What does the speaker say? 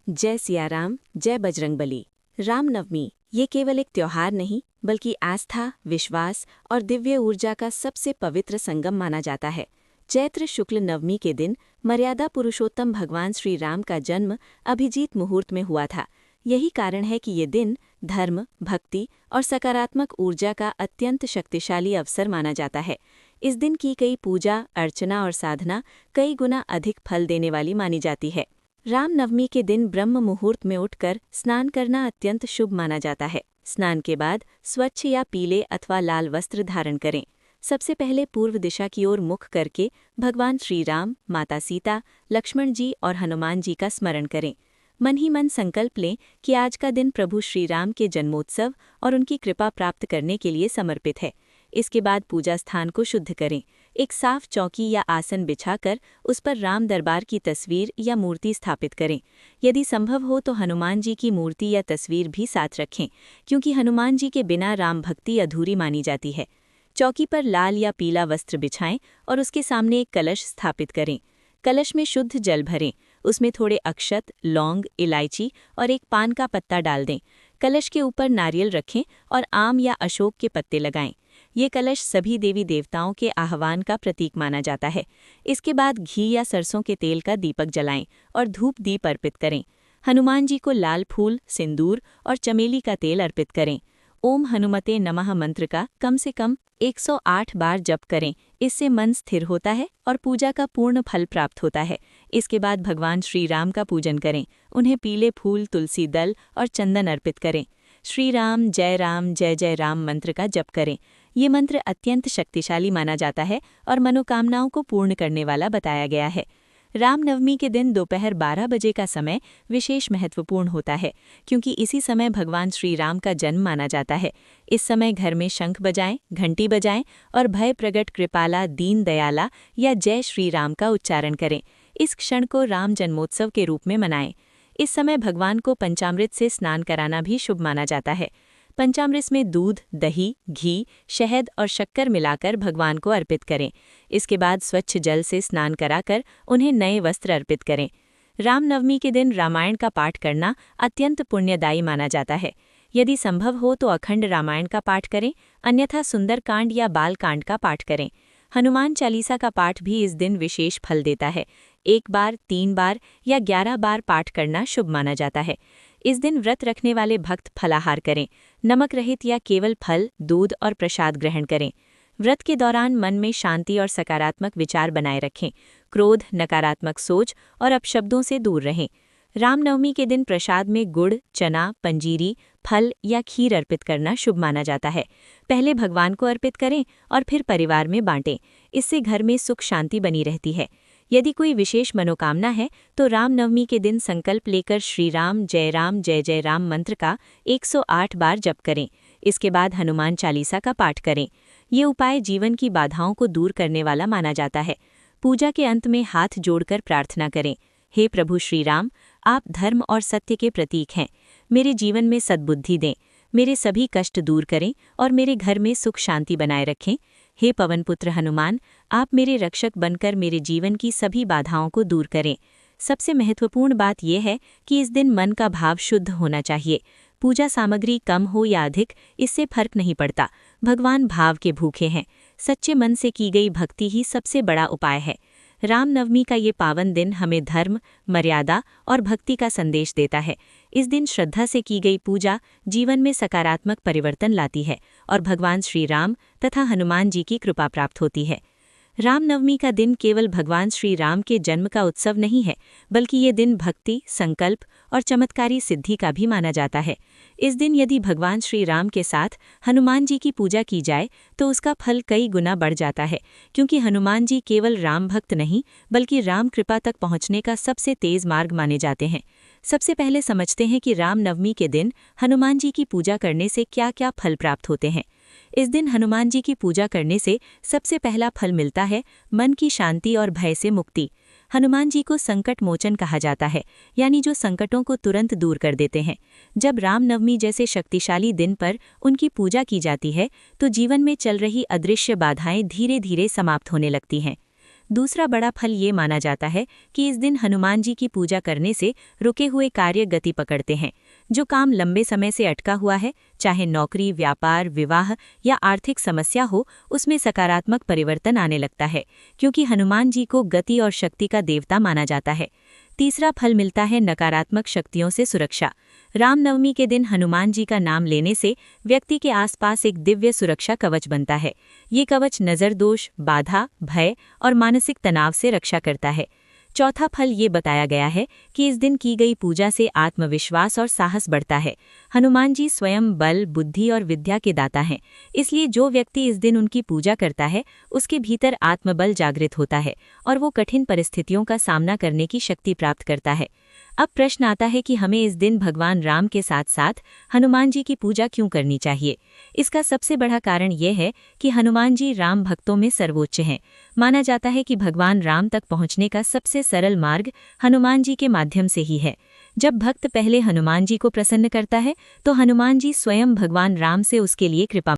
जय सिया राम, जय बजरंगबली। रामनवमी ये केवल एक त्योहार नहीं बल्कि आस्था, विश्वास और दिव्य ऊर्जा का सबसे पवित्र संगम माना जाता है। चैत्र शुक्ल नवमी के दिन मर्यादा पुरुषोत्तम भगवान श्री राम का जन्म अभिजीत मुहूर्त में हुआ था। यही कारण है कि ये दिन धर्म, भक्ति और सकारात्मक ऊर्जा का अत्यंत शक्तिशाली अवसर माना जाता है। इस दिन की गई पूजा, अर्चना और साधना कई गुना अधिक फल देने वाली मानी जाती है। रामनवमी के दिन ब्रह्म मुहूर्त में उठकर स्नान करना अत्यंत शुभ माना जाता है। स्नान के बाद स्वच्छ या पीले अथवा लाल वस्त्र धारण करें। सबसे पहले पूर्व दिशा की ओर मुख करके भगवान श्री राम, माता सीता, लक्ष्मण जी और हनुमान जी का स्मरण करें। मन ही मन संकल्प लें कि आज का दिन प्रभु श्री राम के जन्मोत्सव और उनकी कृपा प्राप्त करने के लिए समर्पित है। इसके बाद पूजा स्थान को शुद्ध करें। एक साफ चौकी या आसन बिछाकर उस पर राम दरबार की तस्वीर या मूर्ति स्थापित करें। यदि संभव हो तो हनुमान जी की मूर्ति या तस्वीर भी साथ रखें, क्योंकि हनुमान जी के बिना राम भक्ति अधूरी मानी जाती है। चौकी पर लाल या पीला वस्त्र बिछाएं और उसके सामने एक कलश स्थापित करें। कलश में शुद्ध जल भरें। उसमें थोड़े अक्षत, लौंग, इलायची और एक पान का पत्ता डाल दें। कलश के ऊपर नारियल रखें और आम या अशोक के पत्ते लगाएं। ये कलश सभी देवी देवताओं के आह्वान का प्रतीक माना जाता है। इसके बाद घी या सरसों के तेल का दीपक जलाएं और धूप दीप अर्पित करें। हनुमान जी को लाल फूल, सिंदूर और चमेली का तेल अर्पित करें। ओम हनुमते नमः मंत्र का कम से कम 108 बार जप करें। इससे मन स्थिर होता है और पूजा का पूर्ण फल प्राप्त होता है। इसके बाद भगवान श्री राम का पूजन करें। उन्हें पीले फूल, तुलसी दल और चंदन अर्पित करें। श्री राम, जय जय राम मंत्र का जप करें। ये मंत्र अत्यंत शक्तिशाली माना जाता है और मनोकामनाओं को पूर्ण करने वाला बताया गया है। रामनवमी के दिन दोपहर 12 बजे का समय विशेष महत्वपूर्ण होता है, क्योंकि इसी समय भगवान श्री राम का जन्म माना जाता है। इस समय घर में शंख बजाएं, घंटी बजाएं और भय प्रगट कृपाला दीन दयाला या जय श्री राम का उच्चारण करें। इस क्षण को राम जन्मोत्सव के रूप में मनाएं। इस समय भगवान को पंचामृत से स्नान कराना भी शुभ माना जाता है। पंचामृत में दूध, दही, घी, शहद और शक्कर मिलाकर भगवान को अर्पित करें। इसके बाद स्वच्छ जल से स्नान कराकर उन्हें नए वस्त्र अर्पित करें। रामनवमी के दिन रामायण का पाठ करना अत्यंत पुण्यदायी माना जाता है। यदि संभव हो तो अखंड रामायण का पाठ करें, अन्यथा सुंदरकांड या बालकांड का पाठ करें। हनुमान चालीसा का पाठ भी इस दिन विशेष फल देता है। 1 बार, 3 बार या 11 बार पाठ करना शुभ माना जाता है। इस दिन व्रत रखने वाले भक्त फलाहार करें। नमक रहित या केवल फल, दूध और प्रसाद ग्रहण करें। व्रत के दौरान मन में शांति और सकारात्मक विचार बनाए रखें। क्रोध, नकारात्मक सोच और अपशब्दों से दूर रहें। रामनवमी के दिन प्रसाद में गुड़, चना, पंजीरी, फल या खीर अर्पित करना शुभ माना जाता है। पहले भगवान को अर्पित करें और फिर परिवार में बांटें। इससे घर में सुख शांति बनी रहती है। यदि कोई विशेष मनोकामना है तो रामनवमी के दिन संकल्प लेकर श्री राम, जय जय राम मंत्र का 108 बार जप करें। इसके बाद हनुमान चालीसा का पाठ करें। ये उपाय जीवन की बाधाओं को दूर करने वाला माना जाता है। पूजा के अंत में हाथ जोड़कर प्रार्थना करें। हे प्रभु श्री राम, आप धर्म और सत्य के प्रतीक हैं। मेरे जीवन में सद्बुद्धि दें, मेरे सभी कष्ट दूर करें और मेरे घर में सुख शांति बनाए रखें। हे पवनपुत्र हनुमान, आप मेरे रक्षक बनकर मेरे जीवन की सभी बाधाओं को दूर करें। सबसे महत्वपूर्ण बात यह है कि इस दिन मन का भाव शुद्ध होना चाहिए। पूजा सामग्री कम हो या अधिक, इससे फर्क नहीं पड़ता। भगवान भाव के भूखे हैं। सच्चे मन से की गई भक्ति ही सबसे बड़ा उपाय है। रामनवमी का ये पावन दिन हमें धर्म, मर्यादा और भक्ति का संदेश देता है। इस दिन श्रद्धा से की गई पूजा जीवन में सकारात्मक परिवर्तन लाती है और भगवान श्री राम तथा हनुमान जी की कृपा प्राप्त होती है। रामनवमी का दिन केवल भगवान श्री राम के जन्म का उत्सव नहीं है, बल्कि ये दिन भक्ति, संकल्प और चमत्कारी सिद्धि का भी माना जाता है। इस दिन यदि भगवान श्री राम के साथ हनुमान जी की पूजा की जाए तो उसका फल कई गुना बढ़ जाता है, क्योंकि हनुमान जी केवल राम भक्त नहीं बल्कि राम कृपा तक पहुंचने का सबसे तेज मार्ग माने जाते हैं। सबसे पहले समझते हैं कि रामनवमी के दिन हनुमान जी की पूजा करने से क्या क्या फल प्राप्त होते हैं। इस दिन हनुमान जी की पूजा करने से सबसे पहला फल मिलता है मन की शांति और भय से मुक्ति। हनुमान जी को संकट मोचन कहा जाता है, यानी जो संकटों को तुरंत दूर कर देते हैं। जब रामनवमी जैसे शक्तिशाली दिन पर उनकी पूजा की जाती है तो जीवन में चल रही अदृश्य बाधाएं धीरे धीरे समाप्त होने लगती हैं। दूसरा बड़ा फल ये माना जाता है कि इस दिन हनुमान जी की पूजा करने से रुके हुए कार्य गति पकड़ते हैं। जो काम लंबे समय से अटका हुआ है, चाहे नौकरी, व्यापार, विवाह या आर्थिक समस्या हो, उसमें सकारात्मक परिवर्तन आने लगता है, क्योंकि हनुमान जी को गति और शक्ति का देवता माना जाता है। तीसरा फल मिलता है नकारात्मक शक्तियों से सुरक्षा। रामनवमी के दिन हनुमान जी का नाम लेने से व्यक्ति के आसपास एक दिव्य सुरक्षा कवच बनता है। ये कवच नज़र दोष, बाधा, भय और मानसिक तनाव से रक्षा करता है। चौथा फल ये बताया गया है कि इस दिन की गई पूजा से आत्मविश्वास और साहस बढ़ता है। हनुमान जी स्वयं बल, बुद्धि और विद्या के दाता हैं, इसलिए जो व्यक्ति इस दिन उनकी पूजा करता है, उसके भीतर आत्मबल जागृत होता है और वो कठिन परिस्थितियों का सामना करने की शक्ति प्राप्त करता है। अब प्रश्न आता है कि हमें इस दिन भगवान राम के साथ साथ हनुमान जी की पूजा क्यों करनी चाहिए। इसका सबसे बड़ा कारण यह है कि हनुमान जी राम भक्तों में सर्वोच्च हैं। माना जाता है कि भगवान राम तक पहुंचने का सबसे सरल मार्ग हनुमान जी के माध्यम से ही है। जब भक्त पहले हनुमान जी को प्रसन्न करता है, तो हनुमान जी स्वयं भगवान राम से उसके लिए कृपा